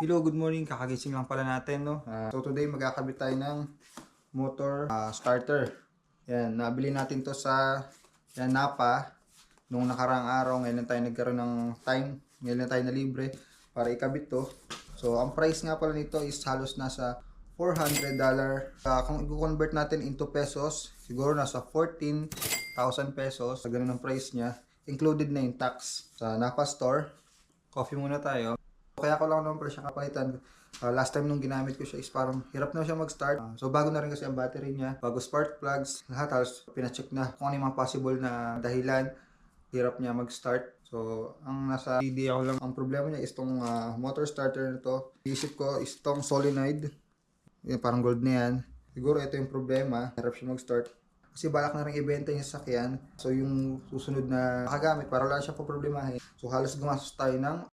Hello, good morning. Kakagising lang pala natin, no? So today magkakabit tayo ng motor starter. Yan, nabili natin to sa Napa nung nakaraang araw. Ngayon lang tayo nagkaroon ng time. Ngayon lang tayo na libre para ikabit to. So ang price nga pala nito is halos nasa $400. Kung i-convert natin into pesos, siguro nasa 14,000 pesos. Sa ganun ang price niya. Included na yung tax sa Napa store. Coffee muna tayo. Kaya ko lang naman pala siya kapalitan. Last time nung ginamit ko siya is parang hirap na siya mag-start. So bago na rin kasi ang battery niya, bago spark plugs, lahat halos pinacheck na kung ano yung mga possible na dahilan. Hirap niya mag-start. So ang nasa idea ko lang, ang problema niya is itong motor starter na to. Isip ko is itong solenoid. Yung parang gold na yan. Siguro ito yung problema. Hirap siya mag-start. Kasi balak na rin ibenta yung sasakyan. So yung susunod na makagamit para wala siya po problemahin. So halos gumastos tayo ng